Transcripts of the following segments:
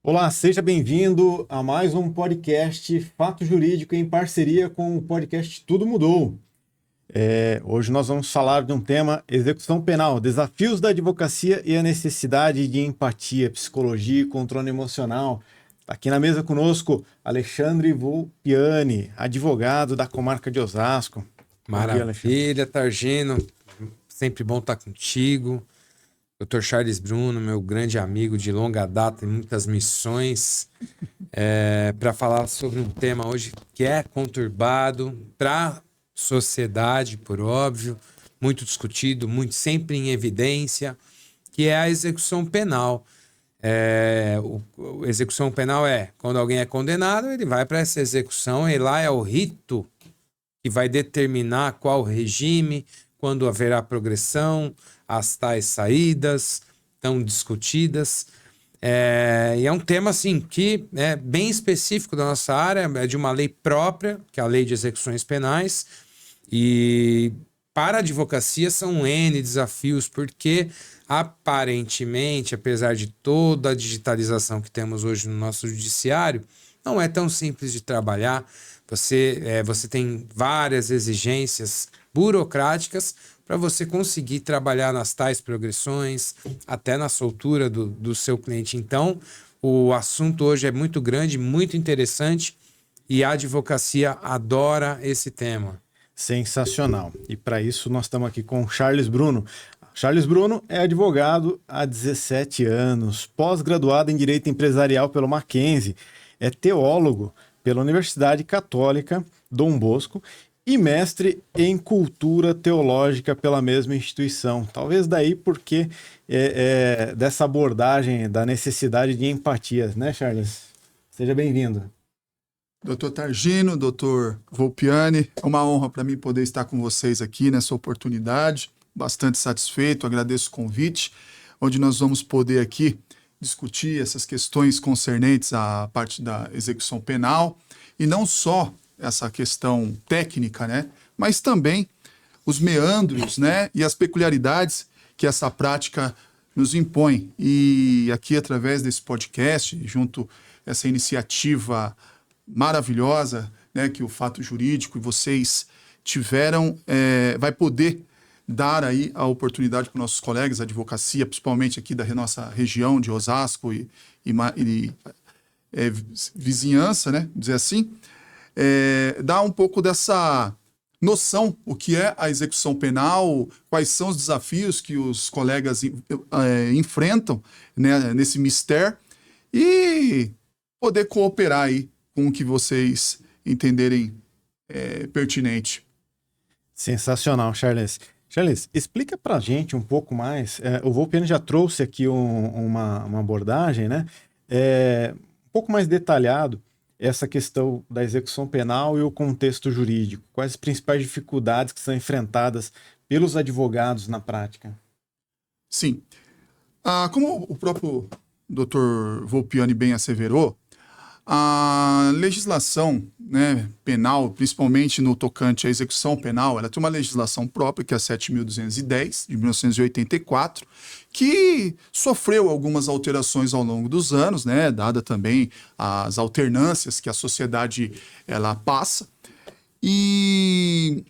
Olá, seja bem-vindo a mais um podcast Fato Jurídico em parceria com o podcast Tudo Mudou. Hoje nós vamos falar de um tema: execução penal, desafios da advocacia e a necessidade de empatia, psicologia e controle emocional. Está aqui na mesa conosco Alexandre Volpiani, advogado da comarca de Osasco. Bom dia, Alexandre. Maravilha, Targino. Sempre bom estar contigo. Dr. Charles Bruno, meu grande amigo de longa data e muitas missões, para falar sobre um tema hoje que é conturbado para a sociedade, por óbvio, muito discutido, muito sempre em evidência, que é a execução penal. Execução penal é quando alguém é condenado, ele vai para essa execução e lá é o rito que vai determinar qual regime, quando haverá progressão, as tais saídas tão discutidas. E é um tema assim, que é bem específico da nossa área, é de uma lei própria, que é a Lei de Execuções Penais, e para a advocacia são N desafios, porque aparentemente, apesar de toda a digitalização que temos hoje no nosso judiciário, não é tão simples de trabalhar. Você tem várias exigências burocráticas para você conseguir trabalhar nas tais progressões, até na soltura do seu cliente. Então, o assunto hoje é muito grande, muito interessante, e a advocacia adora esse tema. Sensacional. E para isso nós estamos aqui com o Charles Bruno. Charles Bruno é advogado há 17 anos, pós-graduado em Direito Empresarial pelo Mackenzie, é teólogo pela Universidade Católica Dom Bosco e mestre em Cultura Teológica pela mesma instituição. Talvez daí porque dessa abordagem da necessidade de empatia, né, Charles? Seja bem-vindo. Doutor Targino, doutor Volpiani, é uma honra para mim poder estar com vocês aqui nessa oportunidade. Bastante satisfeito, agradeço o convite, onde nós vamos poder aqui discutir essas questões concernentes à parte da execução penal, e não só essa questão técnica, né, mas também os meandros, né, e as peculiaridades que essa prática nos impõe. E aqui, através desse podcast, junto a essa iniciativa maravilhosa, né, que o Fato Jurídico e vocês tiveram, vai poder dar aí a oportunidade para nossos colegas da advocacia, principalmente aqui da nossa região de Osasco e vizinhança, né, dizer assim, dar um pouco dessa noção, o que é a execução penal, quais são os desafios que os colegas enfrentam, né, nesse mistério, e poder cooperar aí com o que vocês entenderem pertinente. Sensacional, Charles. Charles, explica pra gente um pouco mais. O Volpiani já trouxe aqui uma abordagem, né? Um pouco mais detalhado essa questão da execução penal e o contexto jurídico. Quais as principais dificuldades que são enfrentadas pelos advogados na prática? Sim. Como o próprio Dr. Volpiani bem asseverou, a legislação, né, penal, principalmente no tocante à execução penal, ela tem uma legislação própria, que é a 7.210, de 1984, que sofreu algumas alterações ao longo dos anos, né, dada também as alternâncias que a sociedade ela passa. E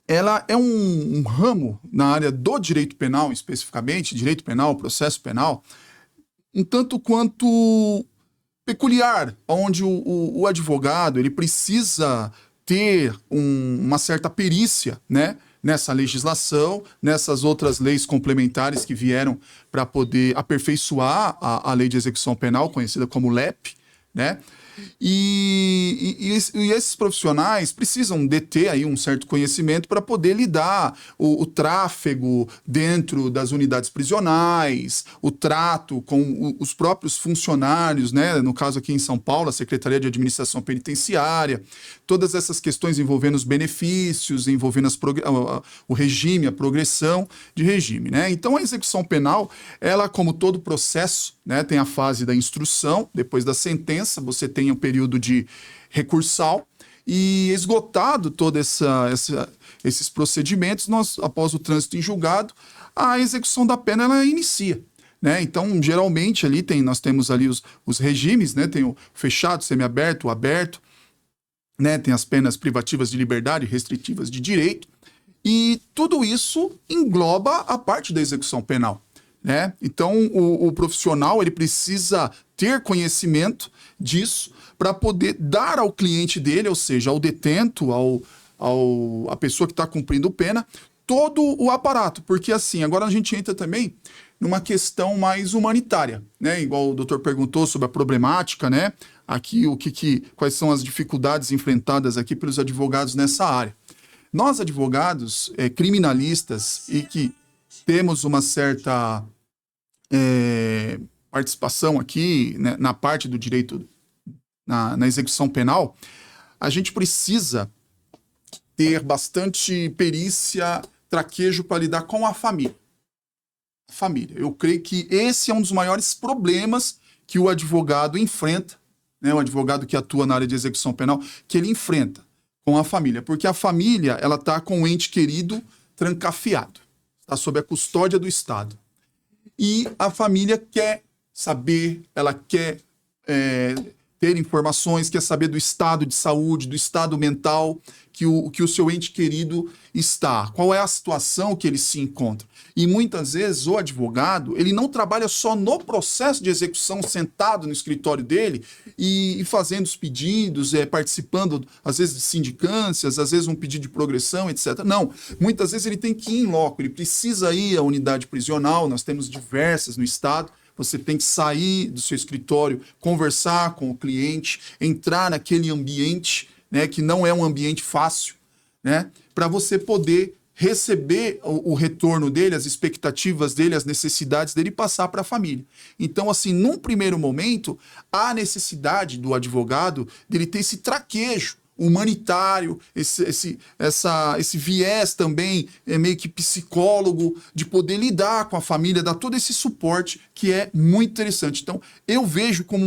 ela é um ramo na área do direito penal, especificamente, direito penal, processo penal, um tanto quanto peculiar, onde o advogado ele precisa ter uma certa perícia, né, nessa legislação, nessas outras leis complementares que vieram para poder aperfeiçoar a lei de execução penal, conhecida como LEP, né? E esses profissionais precisam deter aí um certo conhecimento para poder lidar o tráfego dentro das unidades prisionais, o trato com os próprios funcionários, né? No caso aqui em São Paulo, a Secretaria de Administração Penitenciária, todas essas questões envolvendo os benefícios, envolvendo o regime, a progressão de regime, né? Então a execução penal, ela, como todo processo, né, tem a fase da instrução, depois da sentença, você tem o período de recursal, e esgotado todos esses procedimentos, após o trânsito em julgado, a execução da pena ela inicia, né? Então, geralmente ali nós temos ali os regimes, né? Tem o fechado, semiaberto, o aberto, né? Tem as penas privativas de liberdade, restritivas de direito, e tudo isso engloba a parte da execução penal, né? Então, o profissional ele precisa ter conhecimento disso para poder dar ao cliente dele, ou seja, ao detento, a pessoa que está cumprindo pena, todo o aparato. Porque assim, agora a gente entra também numa questão mais humanitária, né? Igual o doutor perguntou sobre a problemática, né? Aqui, quais são as dificuldades enfrentadas aqui pelos advogados nessa área. Nós, advogados criminalistas e que temos uma certa participação aqui, né, na parte do direito, na execução penal, a gente precisa ter bastante perícia, traquejo para lidar com a família. Eu creio que esse é um dos maiores problemas que o advogado enfrenta, né, o advogado que atua na área de execução penal, que ele enfrenta com a família, porque a família ela está com o ente querido trancafiado, está sob a custódia do Estado. E a família quer saber, ela quer ter informações, quer saber do estado de saúde, do estado mental que o seu ente querido está, qual é a situação que ele se encontra. E muitas vezes o advogado, ele não trabalha só no processo de execução, sentado no escritório dele e fazendo os pedidos, participando, às vezes, de sindicâncias, às vezes um pedido de progressão, etc. Não, muitas vezes ele tem que ir em loco, ele precisa ir à unidade prisional, nós temos diversas no estado. Você tem que sair do seu escritório, conversar com o cliente, entrar naquele ambiente, né, que não é um ambiente fácil, né, para você poder receber o retorno dele, as expectativas dele, as necessidades dele e passar para a família. Então, assim, num primeiro momento, há necessidade do advogado dele ter esse traquejo humanitário, esse viés também meio que psicólogo, de poder lidar com a família, dar todo esse suporte que é muito interessante. Então, eu vejo como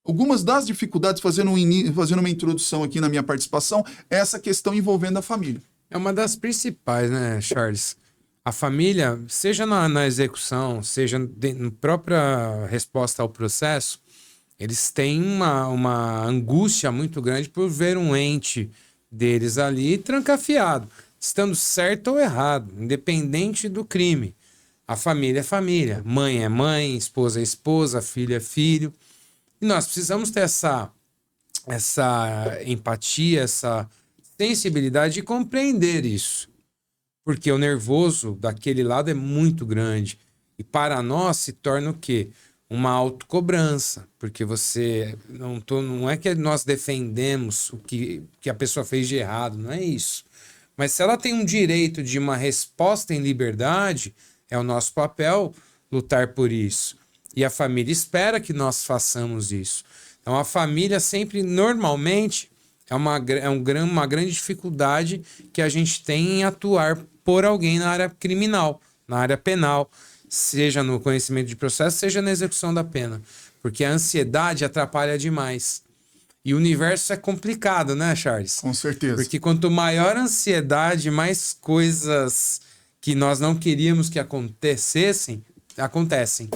algumas das dificuldades, fazendo uma introdução aqui na minha participação, essa questão envolvendo a família. É uma das principais, né, Charles? A família, seja na execução, seja na própria resposta ao processo, eles têm uma angústia muito grande por ver um ente deles ali trancafiado, estando certo ou errado, independente do crime. A família é família, mãe é mãe, esposa é esposa, filho é filho. E nós precisamos ter essa empatia, essa sensibilidade de compreender isso. Porque o nervoso daquele lado é muito grande. E para nós se torna o quê? Uma autocobrança, porque você não é que nós defendemos o que a pessoa fez de errado, não é isso. Mas se ela tem um direito de uma resposta em liberdade, é o nosso papel lutar por isso. E a família espera que nós façamos isso. Então a família sempre, normalmente, é uma grande dificuldade que a gente tem em atuar por alguém na área criminal, na área penal, seja no conhecimento de processo, seja na execução da pena. Porque a ansiedade atrapalha demais. E o universo é complicado, né, Charles? Com certeza. Porque quanto maior a ansiedade, mais coisas que nós não queríamos que acontecessem.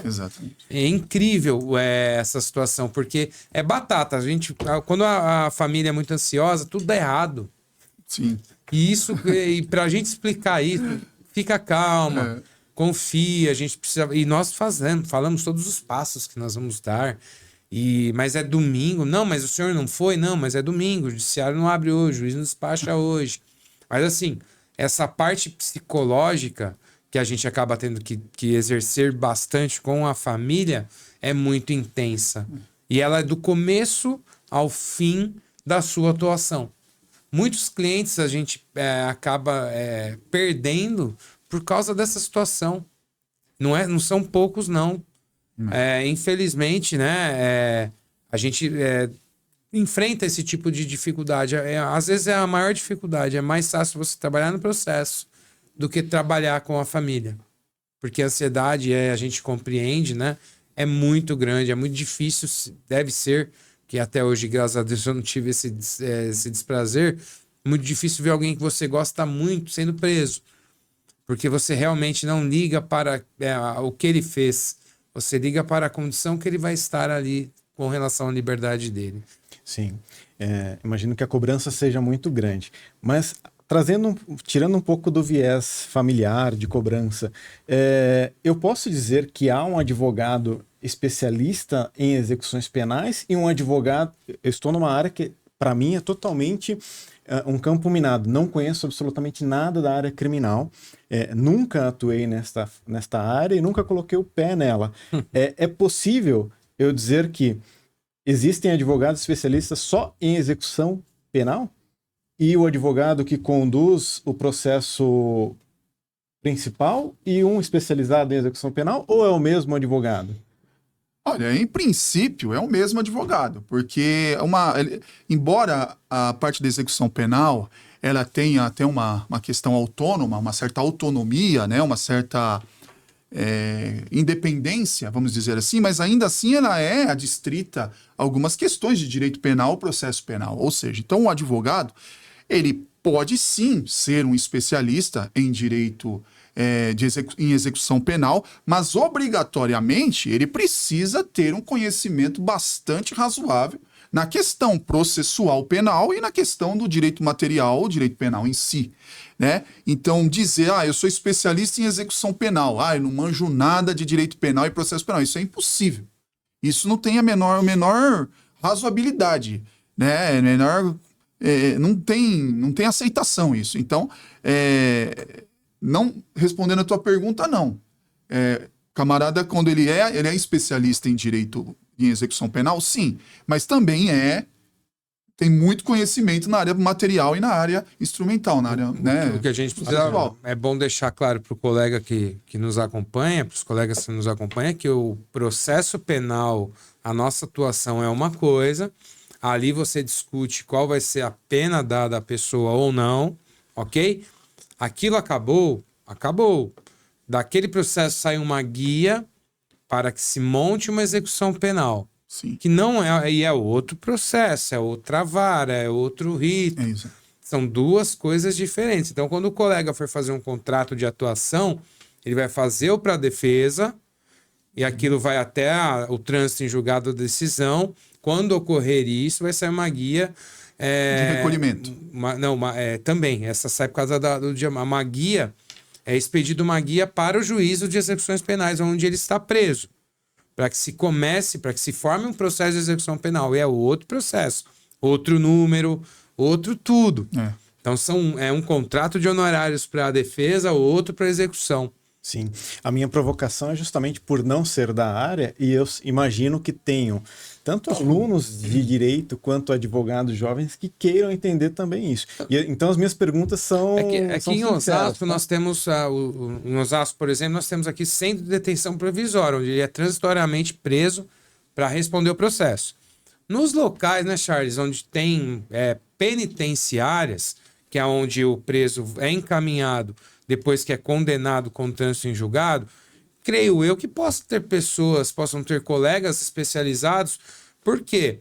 Exatamente. É incrível essa situação, porque é batata. Quando a família é muito ansiosa, tudo dá errado. Sim. E pra gente explicar isso, fica calma. Confia, a gente precisa. E nós falamos todos os passos que nós vamos dar. Mas é domingo. Não, mas o senhor não foi? Não, mas é domingo. O judiciário não abre hoje, o juiz não despacha hoje. Mas assim, essa parte psicológica que a gente acaba tendo que exercer bastante com a família é muito intensa. E ela é do começo ao fim da sua atuação. Muitos clientes a gente acaba perdendo por causa dessa situação. Não são poucos, não. Infelizmente, né, a gente enfrenta esse tipo de dificuldade. Às vezes é a maior dificuldade. É mais fácil você trabalhar no processo do que trabalhar com a família. Porque a ansiedade, a gente compreende, né, é muito grande, é muito difícil, deve ser, que até hoje, graças a Deus, eu não tive esse desprazer, muito difícil ver alguém que você gosta muito sendo preso. Porque você realmente não liga para o que ele fez. você liga para a condição que ele vai estar ali com relação à liberdade dele. Sim, imagino que a cobrança seja muito grande, mas tirando um pouco do viés familiar de cobrança, eu posso dizer que há um advogado especialista em execuções penais e um advogado. Eu estou numa área que, para mim, é totalmente um campo minado. Não conheço absolutamente nada da área criminal, nunca atuei nesta área e nunca coloquei o pé nela. É possível eu dizer que existem advogados especialistas só em execução penal? E o advogado que conduz o processo principal e um especializado em execução penal, ou é o mesmo advogado? Olha, em princípio é o mesmo advogado, porque embora a parte da execução penal ela tenha até uma questão autônoma, uma certa autonomia, né, uma certa independência, vamos dizer assim, mas ainda assim ela é adstrita a algumas questões de direito penal, processo penal. Ou seja, então o advogado, ele pode sim ser um especialista em direito em execução penal, mas obrigatoriamente ele precisa ter um conhecimento bastante razoável na questão processual penal e na questão do direito material ou direito penal em si, né? Então, dizer, eu sou especialista em execução penal, eu não manjo nada de direito penal e processo penal, isso é impossível. Isso não tem a menor razoabilidade, né? Não tem aceitação isso. Então, não respondendo a tua pergunta, não. Camarada, quando ele é especialista em direito em execução penal, sim, mas também tem muito conhecimento na área material e na área instrumental, na área, né? O que a gente precisa, é bom deixar claro para o colega que nos acompanha, para os colegas que nos acompanham, que o processo penal, a nossa atuação é uma coisa, ali você discute qual vai ser a pena dada à pessoa ou não, ok? Aquilo acabou. Daquele processo sai uma guia para que se monte uma execução penal. Sim. Que não é outro processo, é outra vara, é outro rito. É isso. São duas coisas diferentes. Então, quando o colega for fazer um contrato de atuação, ele vai fazer o para defesa e aquilo vai até o trânsito em julgado da decisão. Quando ocorrer isso, vai sair uma guia... de recolhimento. Também. Essa sai por causa uma guia... É expedido uma guia para o juízo de execuções penais, onde ele está preso. Para que se forme um processo de execução penal. E é outro processo. Outro número, outro tudo. Então, é um contrato de honorários para a defesa, outro para a execução. Sim. A minha provocação é justamente por não ser da área, e eu imagino que tenham tanto alunos de direito quanto advogados jovens que queiram entender também isso. Então as minhas perguntas são Aqui em Osasco nós temos, em Osasco, por exemplo, nós temos aqui centro de detenção provisória, onde ele é transitoriamente preso para responder o processo. Nos locais, né, Charles, onde tem penitenciárias, que é onde o preso é encaminhado depois que é condenado com trânsito em julgado, creio eu que possam ter colegas especializados, porque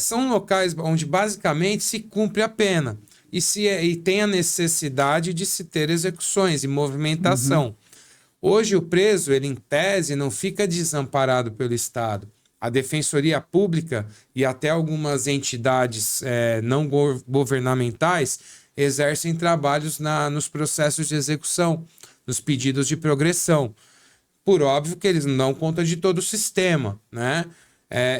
são locais onde basicamente se cumpre a pena e tem a necessidade de se ter execuções e movimentação. Hoje o preso, ele em tese, não fica desamparado pelo Estado. A Defensoria Pública e até algumas entidades não governamentais exercem trabalhos nos processos de execução, nos pedidos de progressão. Por óbvio que eles não dão conta de todo o sistema, né?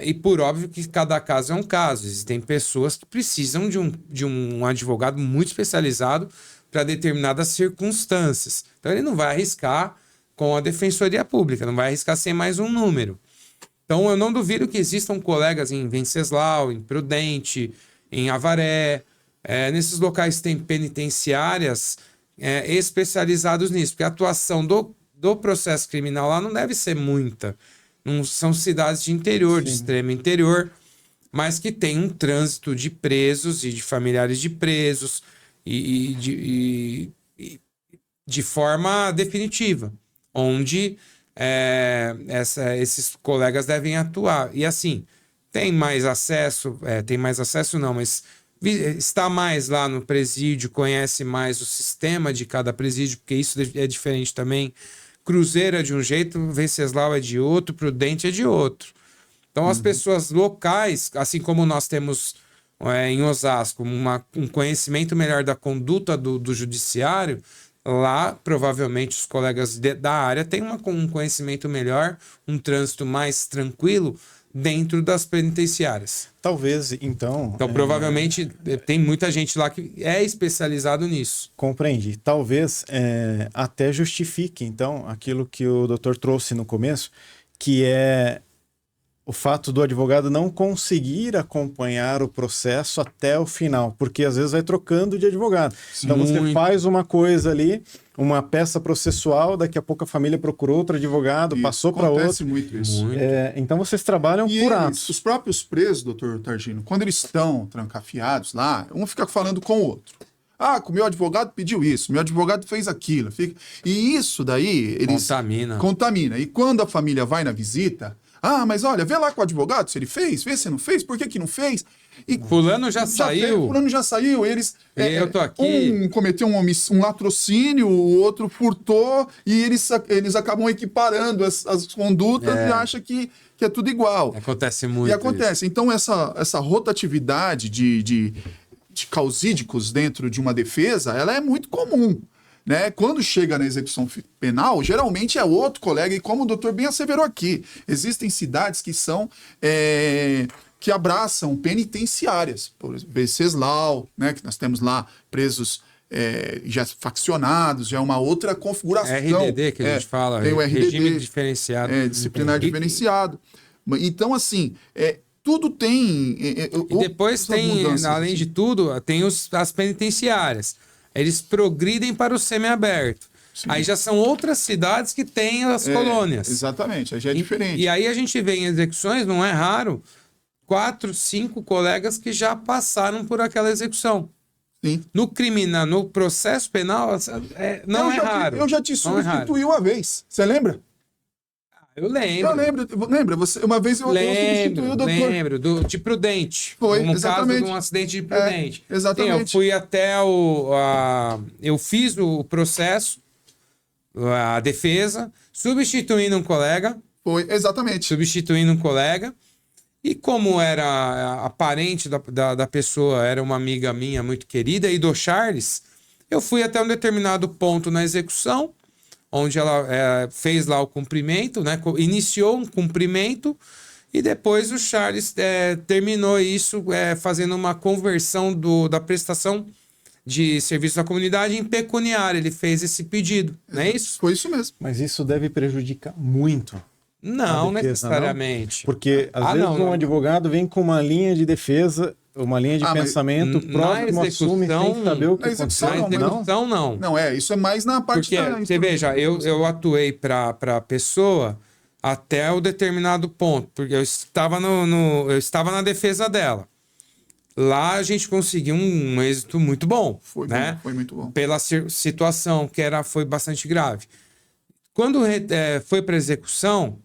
E por óbvio que cada caso é um caso. Existem pessoas que precisam de um advogado muito especializado para determinadas circunstâncias. Então ele não vai arriscar com a Defensoria Pública, não vai arriscar sem mais um número. Então eu não duvido que existam colegas em Venceslau, em Prudente, em Avaré, nesses locais tem penitenciárias especializados nisso, porque a atuação do processo criminal lá não deve ser muita. Não são cidades de interior, de extremo interior, mas que tem um trânsito de presos e de familiares de presos de forma definitiva, onde esses colegas devem atuar. E assim, tem mais acesso não, mas está mais lá no presídio, conhece mais o sistema de cada presídio, porque isso é diferente também. Cruzeiro é de um jeito, Venceslau é de outro, Prudente é de outro. Então, as pessoas locais, assim como nós temos em Osasco um conhecimento melhor da conduta do judiciário, lá, provavelmente, os colegas da área têm um conhecimento melhor, um trânsito mais tranquilo dentro das penitenciárias. Talvez, então... Então, provavelmente, tem muita gente lá que é especializado nisso. Compreendi. Talvez até justifique, então, aquilo que o doutor trouxe no começo, que é o fato do advogado não conseguir acompanhar o processo até o final, porque às vezes vai trocando de advogado. Então você faz uma coisa ali, uma peça processual, daqui a pouco a família procurou outro advogado, passou para outro. Acontece muito isso. Então vocês trabalham por atos. Os próprios presos, doutor Targino, quando eles estão trancafiados lá, um fica falando com o outro. Ah, o meu advogado pediu isso, meu advogado fez aquilo. E isso daí, eles... Contamina. E quando a família vai na visita... Ah, mas olha, vê lá com o advogado se ele fez, vê se não fez, por que não fez? E fulano já saiu. Fulano já saiu, eles... eu tô aqui. Um cometeu um latrocínio, o outro furtou, e eles acabam equiparando as condutas e acham que é tudo igual. Acontece muito. E acontece. Isso. Então, essa rotatividade de causídicos dentro de uma defesa, ela é muito comum. Né? Quando chega na execução penal, geralmente é outro colega, e como o doutor bem asseverou aqui, existem cidades que são que abraçam penitenciárias, por exemplo, Venceslau, né? Que nós temos lá presos já faccionados, já é uma outra configuração. RDD que a gente fala, tem o RDD, regime diferenciado. Disciplinar diferenciado. Então, assim, tudo tem... E depois tem, além de tudo, tem as penitenciárias. Eles progridem para o semiaberto. Aí já são outras cidades que têm as colônias. Exatamente, aí já é diferente. E aí a gente vê em execuções, não é raro, 4, 5 colegas que já passaram por aquela execução. Sim. No processo penal, não é raro. Eu já te substituí uma vez. Você lembra? Eu lembro. Lembra? Uma vez eu substituí o doutor. Lembro, de Prudente. Foi, no exatamente. caso de um acidente de Prudente. Exatamente. Eu fui até eu fiz o processo, a defesa, substituindo um colega. Foi, exatamente. Substituindo um colega. E como era a parente da pessoa, era uma amiga minha muito querida, e do Charles, eu fui até um determinado ponto na execução, onde ela fez lá o cumprimento, né? Iniciou um cumprimento, e depois o Charles terminou isso fazendo uma conversão da prestação de serviço à comunidade em pecuniária. Ele fez esse pedido, não é isso? Foi isso mesmo. Mas isso deve prejudicar muito. Não, necessariamente. Não? Porque às vezes um advogado vem com uma linha de defesa, uma linha de pensamento próximo, assume sem saber o que aconteceu. Na execução, não. Não, isso é mais na parte da... Porque, você veja, eu atuei para a pessoa até o determinado ponto, porque eu estava eu estava na defesa dela. Lá a gente conseguiu um êxito muito bom. Foi muito bom. Pela situação que foi bastante grave. Quando foi para execução,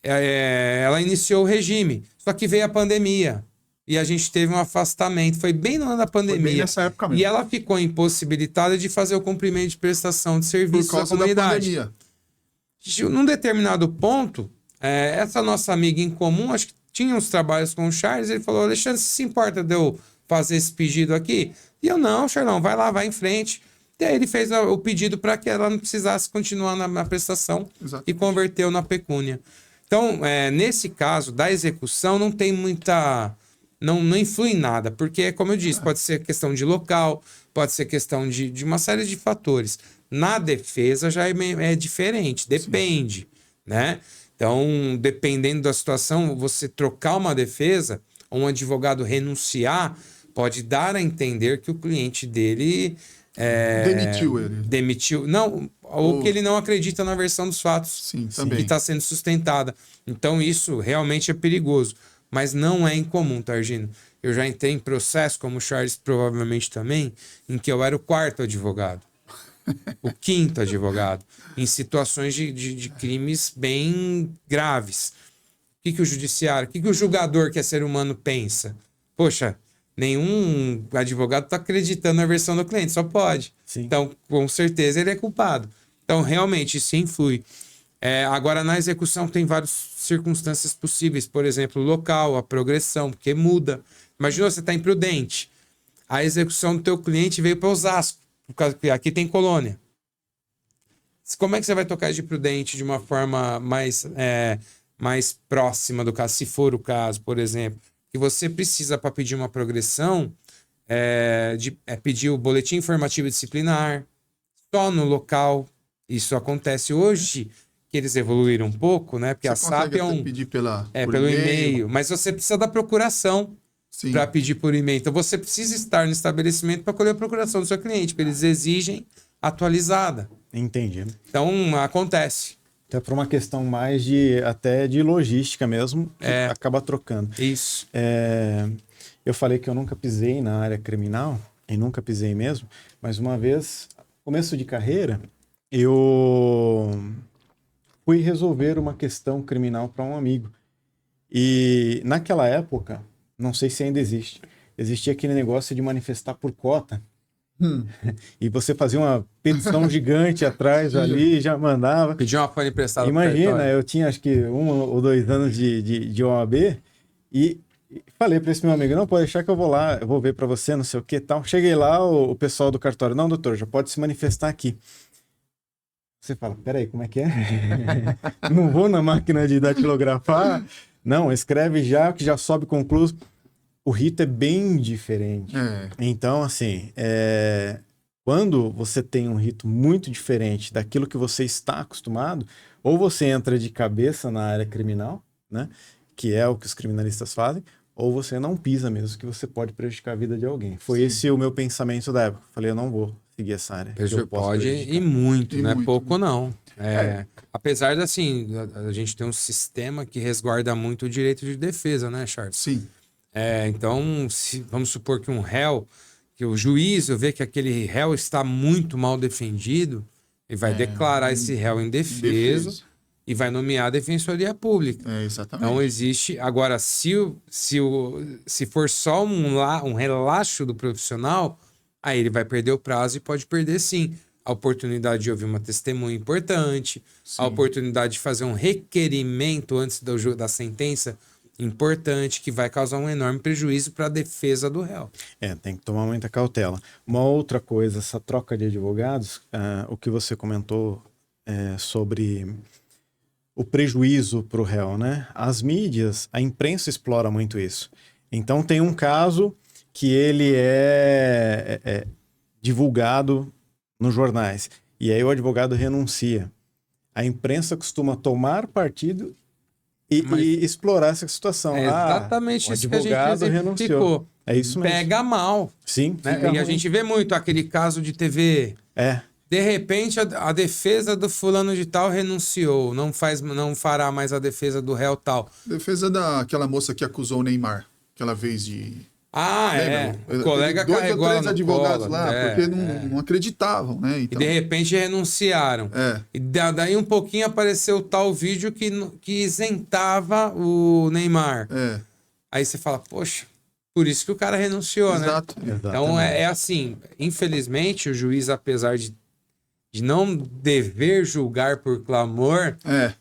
ela iniciou o regime, só que veio a pandemia e a gente teve um afastamento. Foi bem no ano da pandemia. Foi bem nessa época mesmo. E ela ficou impossibilitada de fazer o cumprimento de prestação de serviço à comunidade. Da pandemia. Num determinado ponto, essa nossa amiga em comum, acho que tinha uns trabalhos com o Charles, ele falou: Alexandre, você se importa de eu fazer esse pedido aqui? E eu: não, Charlão, vai lá, vai em frente. E aí ele fez o pedido para que ela não precisasse continuar na prestação. Exatamente. E converteu na pecúnia. Então, nesse caso da execução, não tem muita... Não influi em nada, porque, como eu disse, pode ser questão de local, pode ser questão de uma série de fatores. Na defesa já é diferente, depende, né? Então, dependendo da situação, você trocar uma defesa, ou um advogado renunciar, pode dar a entender que o cliente dele... demitiu ele. Demitiu. Não, ou que ele não acredita na versão dos fatos. Sim, também. Que está sendo sustentada. Então, isso realmente é perigoso. Mas não é incomum, Targino. Eu já entrei em processo, como o Charles provavelmente também, em que eu era o 4º advogado. O 5º advogado. Em situações de crimes bem graves. O que o judiciário, o que o julgador, que é ser humano, pensa? Poxa, nenhum advogado está acreditando na versão do cliente, só pode. Sim. Então, com certeza, ele é culpado. Então, realmente, isso influi. Agora, na execução, tem várias circunstâncias possíveis. Por exemplo, o local, a progressão, porque muda. Imagina você está imprudente. A execução do teu cliente veio para Osasco, por causa que aqui tem colônia. Como é que você vai tocar de prudente de uma forma mais próxima do caso, se for o caso, por exemplo? Que você precisa, para pedir uma progressão, pedir o boletim informativo disciplinar, só no local. Isso acontece hoje, que eles evoluíram um pouco, né? Porque Você a SAP consegue até pedir pelo e-mail, mas você precisa da procuração para pedir por e-mail. Então você precisa estar no estabelecimento para colher a procuração do seu cliente, porque eles exigem atualizada. Entendi. Então acontece. Até por uma questão mais até de logística mesmo, que acaba trocando. Isso. Eu falei que eu nunca pisei na área criminal, e nunca pisei mesmo, mas uma vez, começo de carreira, eu fui resolver uma questão criminal para um amigo. E naquela época, não sei se ainda existe, existia aquele negócio de manifestar por cota. E você fazia uma petição gigante atrás ali, já mandava. Pedir uma folha emprestada. Imagina, eu tinha acho que 1 ou 2 anos de OAB e falei para esse meu amigo, não, pode deixar que eu vou lá, eu vou ver para você, não sei o que tal. Cheguei lá, o pessoal do cartório, não, doutor, já pode se manifestar aqui. Você fala, peraí, como é que é? Não vou na máquina de datilografar? Não, escreve já, que já sobe concluso. O rito é bem diferente. Então, assim, quando você tem um rito muito diferente daquilo que você está acostumado, ou você entra de cabeça na área criminal, né, que é o que os criminalistas fazem, ou você não pisa mesmo, que você pode prejudicar a vida de alguém. Foi esse o meu pensamento da época. Falei, eu não vou seguir essa área. Pode e muito, não é pouco não. Apesar de, assim, a gente tem um sistema que resguarda muito o direito de defesa, né, Charles? Sim. Então, vamos supor que um réu, que o juiz vê que aquele réu está muito mal defendido, ele vai declarar esse réu indefeso e vai nomear a defensoria pública. Exatamente. Então, existe... Agora, se for só um relaxo do profissional, aí ele vai perder o prazo e pode perder, sim, a oportunidade de ouvir uma testemunha importante, a oportunidade de fazer um requerimento antes da sentença importante, que vai causar um enorme prejuízo para a defesa do réu. Tem que tomar muita cautela. Uma outra coisa, essa troca de advogados, o que você comentou sobre o prejuízo para o réu, né? As mídias, a imprensa explora muito isso. Então tem um caso que ele é divulgado nos jornais, e aí o advogado renuncia. A imprensa costuma tomar partido e explorar essa situação. É exatamente isso que a gente renunciou. É isso mesmo. Pega mal. Sim. Né? E a gente vê muito aquele caso de TV. De repente, a defesa do fulano de tal renunciou. Não fará mais a defesa do réu tal. Defesa daquela moça que acusou o Neymar. Aquela vez de... O colega carregou 2 ou 3 advogados lá, porque não acreditavam, né? Então... E de repente renunciaram. E daí um pouquinho apareceu tal vídeo que isentava o Neymar. Aí você fala, poxa, por isso que o cara renunciou, Exato. né? Então assim, infelizmente o juiz, apesar de não dever julgar por clamor,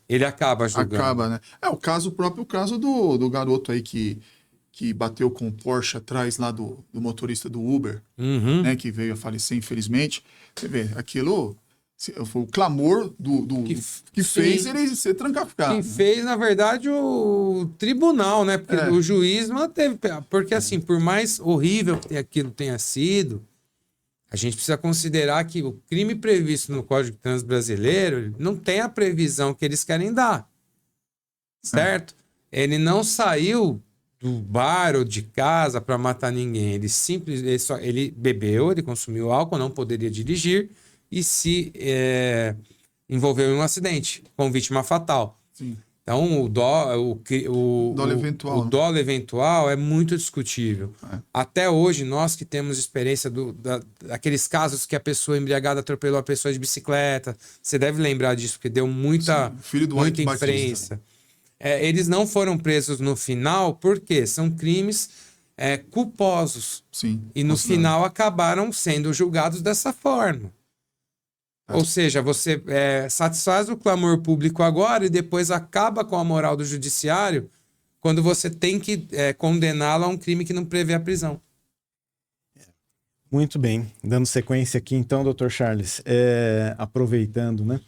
ele acaba julgando. Acaba, né? O próprio caso do garoto aí que bateu com o Porsche atrás lá do motorista do Uber, né, que veio a falecer, infelizmente. Você vê, aquilo foi o clamor que fez ele ser trancafiado. Que fez, na verdade, o tribunal, né? Porque o juiz manteve. Porque, assim, por mais horrível que aquilo tenha sido, a gente precisa considerar que o crime previsto no Código de Trânsito Brasileiro não tem a previsão que eles querem dar. Certo? Ele não saiu do bar ou de casa para matar ninguém. Ele bebeu, ele consumiu álcool, não poderia dirigir e se envolveu em um acidente com vítima fatal. Sim. Então, o dolo eventual é muito discutível. Até hoje, nós que temos experiência daqueles casos que a pessoa embriagada atropelou a pessoa de bicicleta, você deve lembrar disso, porque deu muita imprensa. Eles não foram presos no final porque são crimes culposos. Sim, e no final acabaram sendo julgados dessa forma. Ou seja, você satisfaz o clamor público agora e depois acaba com a moral do judiciário quando você tem que condená-lo a um crime que não prevê a prisão. Muito bem. Dando sequência aqui, então, Dr. Charles, aproveitando, né?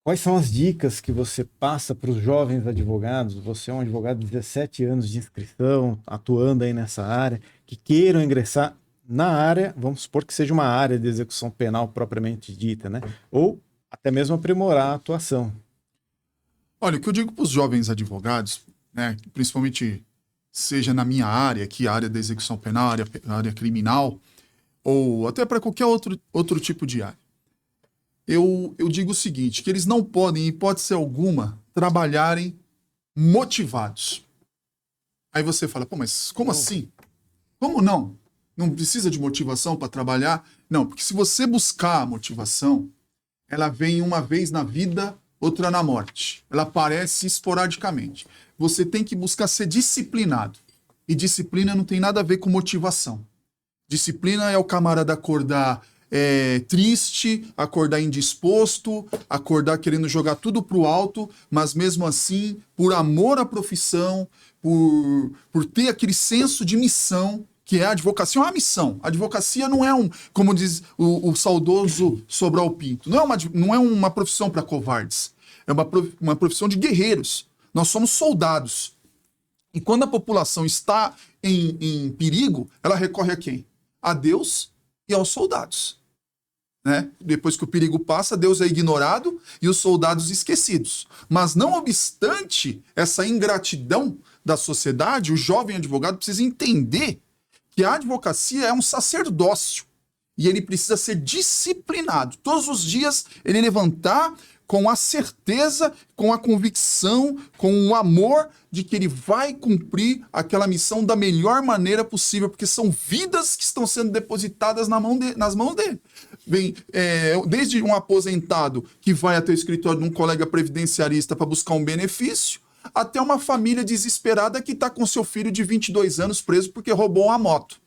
Quais são as dicas que você passa para os jovens advogados? Você é um advogado de 17 anos de inscrição, atuando aí nessa área, que queiram ingressar na área, vamos supor que seja uma área de execução penal propriamente dita, né? Ou até mesmo aprimorar a atuação. Olha, o que eu digo para os jovens advogados, né, principalmente seja na minha área, que é a área da execução penal, a área criminal, ou até para qualquer outro tipo de área. Eu digo o seguinte, que eles não podem, em hipótese alguma, trabalharem motivados. Aí você fala, pô, mas como assim? Como não? Não precisa de motivação para trabalhar? Não, porque se você buscar a motivação, ela vem uma vez na vida, outra na morte. Ela aparece esporadicamente. Você tem que buscar ser disciplinado. E disciplina não tem nada a ver com motivação. Disciplina é o camarada acordar triste, acordar indisposto, acordar querendo jogar tudo pro alto, mas mesmo assim, por amor à profissão, por ter aquele senso de missão, que é a advocacia, é uma missão. A advocacia não é como diz o saudoso Sobral Pinto, não é uma profissão para covardes, é uma profissão de guerreiros. Nós somos soldados. E quando a população está em perigo, ela recorre a quem? A Deus e aos soldados. Né? Depois que o perigo passa, Deus é ignorado e os soldados esquecidos. Mas não obstante essa ingratidão da sociedade, o jovem advogado precisa entender que a advocacia é um sacerdócio e ele precisa ser disciplinado. Todos os dias ele levantar com a certeza, com a convicção, com o amor de que ele vai cumprir aquela missão da melhor maneira possível, porque são vidas que estão sendo depositadas nas mãos dele. Vem, desde um aposentado que vai até o escritório de um colega previdenciarista para buscar um benefício, até uma família desesperada que está com seu filho de 22 anos preso porque roubou uma moto.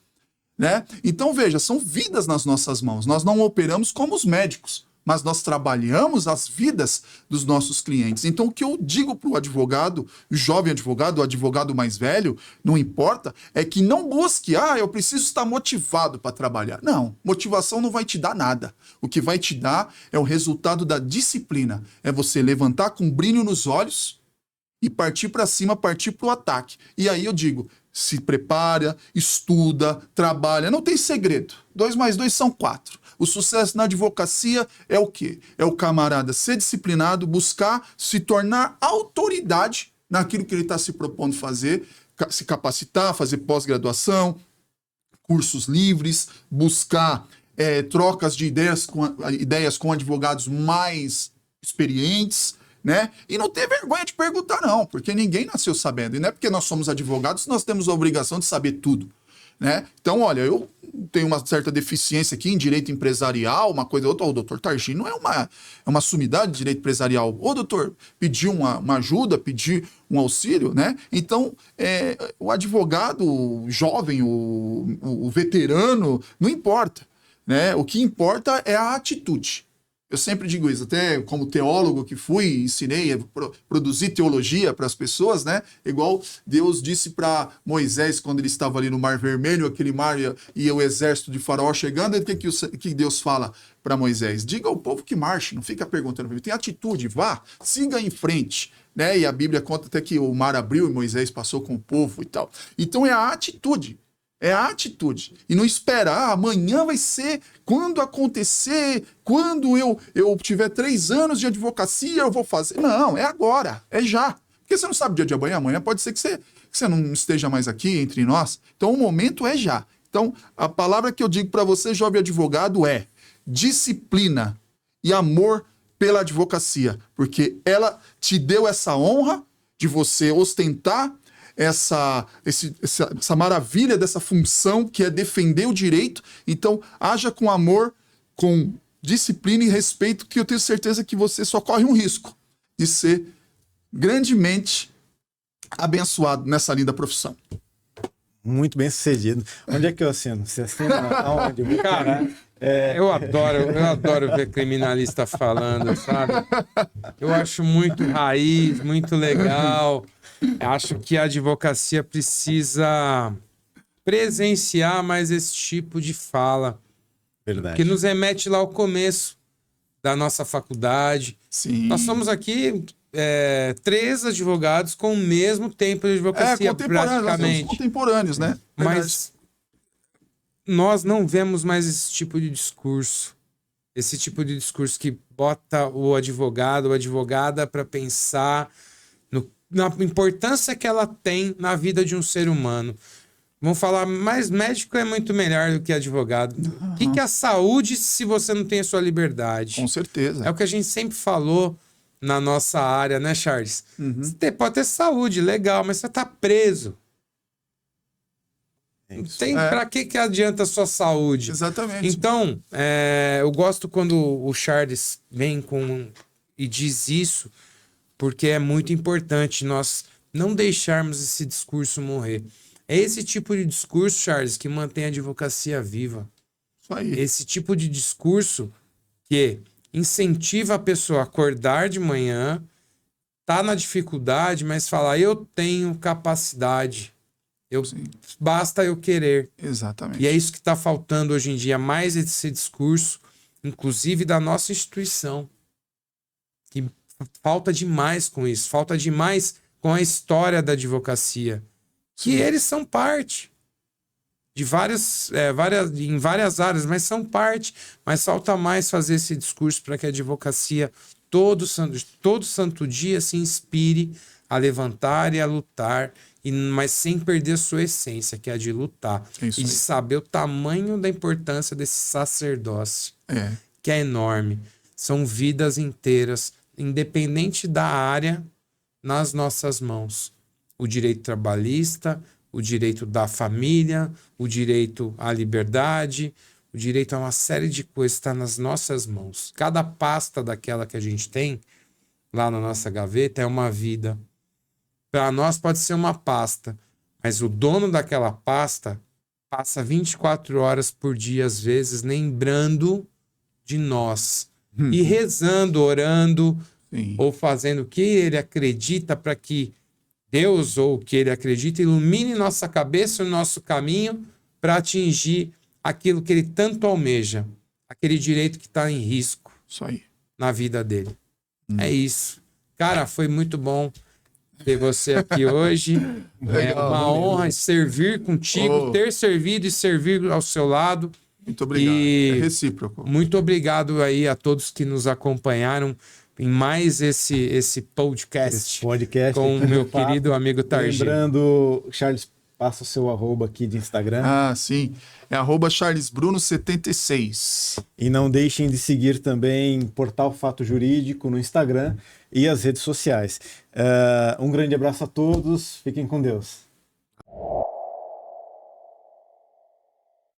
Né? Então, veja, são vidas nas nossas mãos. Nós não operamos como os médicos, mas nós trabalhamos as vidas dos nossos clientes. Então, o que eu digo para o advogado, o jovem advogado, o advogado mais velho, não importa, é que não busque, eu preciso estar motivado para trabalhar. Não, motivação não vai te dar nada. O que vai te dar é o resultado da disciplina. É você levantar com brilho nos olhos e partir para cima, partir para o ataque. E aí eu digo, se prepara, estuda, trabalha, não tem segredo. 2 mais 2 são 4. O sucesso na advocacia é o quê? É o camarada ser disciplinado, buscar se tornar autoridade naquilo que ele está se propondo fazer, se capacitar, fazer pós-graduação, cursos livres, buscar trocas de ideias com advogados mais experientes, né? E não ter vergonha de perguntar, não, porque ninguém nasceu sabendo. E não é porque nós somos advogados que nós temos a obrigação de saber tudo. Né? Então, olha, eu tenho uma certa deficiência aqui em direito empresarial, uma coisa ou outra. O doutor Targino é uma sumidade de direito empresarial. O doutor pediu uma ajuda, pediu um auxílio, né? Então, o advogado jovem, o veterano, não importa. Né? O que importa é a atitude. Eu sempre digo isso, até como teólogo que fui, ensinei a produzir teologia para as pessoas, né? Igual Deus disse para Moisés quando ele estava ali no Mar Vermelho, aquele mar e o exército de Faraó chegando, o que Deus fala para Moisés? Diga ao povo que marche, não fica perguntando, tem atitude, vá, siga em frente. Né? E a Bíblia conta até que o mar abriu e Moisés passou com o povo e tal. Então é a atitude. É a atitude. E não esperar, amanhã vai ser, quando acontecer, quando eu tiver 3 anos de advocacia, eu vou fazer. Não, é agora, é já. Porque você não sabe o dia de amanhã. Amanhã pode ser que você não esteja mais aqui entre nós. Então o momento é já. Então a palavra que eu digo para você, jovem advogado, é disciplina e amor pela advocacia. Porque ela te deu essa honra de você ostentar essa maravilha dessa função que é defender o direito. Então, haja com amor, com disciplina e respeito, que eu tenho certeza que você só corre um risco de ser grandemente abençoado nessa linda profissão. Muito bem sucedido. Onde é que eu assino? Você assina aonde? Cara, Eu adoro ver criminalista falando, sabe? Eu acho muito raiz, muito legal. Acho que a advocacia precisa presenciar mais esse tipo de fala, Verdade. que nos remete lá ao começo da nossa faculdade. Sim. Nós somos aqui 3 advogados com o mesmo tempo de advocacia, Contemporâneos, nós somos praticamente. contemporâneos, né? Mas nós não vemos mais esse tipo de discurso. Esse tipo de discurso que bota o advogado ou a advogada para pensar na importância que ela tem na vida de um ser humano. Vamos falar, mas médico é muito melhor do que advogado. O que é a saúde se você não tem a sua liberdade? Com certeza. É o que a gente sempre falou na nossa área, né, Charles? Você pode ter saúde, legal, mas você tá preso. Pra que adianta a sua saúde? Exatamente. Então, eu gosto quando o Charles vem e diz isso, porque é muito importante nós não deixarmos esse discurso morrer. É esse tipo de discurso, Charles, que mantém a advocacia viva. Isso aí. Esse tipo de discurso que incentiva a pessoa a acordar de manhã, tá na dificuldade, mas falar, eu tenho capacidade. Basta eu querer. Exatamente. E é isso que está faltando hoje em dia, mais esse discurso, inclusive da nossa instituição. Que falta demais com isso, falta demais com a história da advocacia. Que eles são parte de em várias áreas, mas são parte. Mas falta mais fazer esse discurso para que a advocacia todo santo dia se inspire a levantar e a lutar, mas sem perder sua essência, que é a de lutar. E de saber o tamanho da importância desse sacerdócio, que é enorme. São vidas inteiras, independente da área, nas nossas mãos. O direito trabalhista, o direito da família, o direito à liberdade, o direito a uma série de coisas está nas nossas mãos. Cada pasta daquela que a gente tem lá na nossa gaveta é uma vida. Para nós pode ser uma pasta, mas o dono daquela pasta passa 24 horas por dia, às vezes, lembrando de nós. E rezando, orando, ou fazendo o que ele acredita para que Deus, ou o que ele acredita, ilumine nossa cabeça e o nosso caminho para atingir aquilo que ele tanto almeja, aquele direito que está em risco na vida dele. É isso. Cara, foi muito bom ter você aqui hoje. Legal, é uma honra servir contigo, ter servido e servir ao seu lado. Muito obrigado. E é recíproco. Muito obrigado aí a todos que nos acompanharam em mais esse podcast com o meu querido amigo Targino. Lembrando, Charles, passa o seu arroba aqui de Instagram. Sim. É @charlesbruno76. E não deixem de seguir também Portal Fato Jurídico no Instagram e as redes sociais. Um grande abraço a todos. Fiquem com Deus.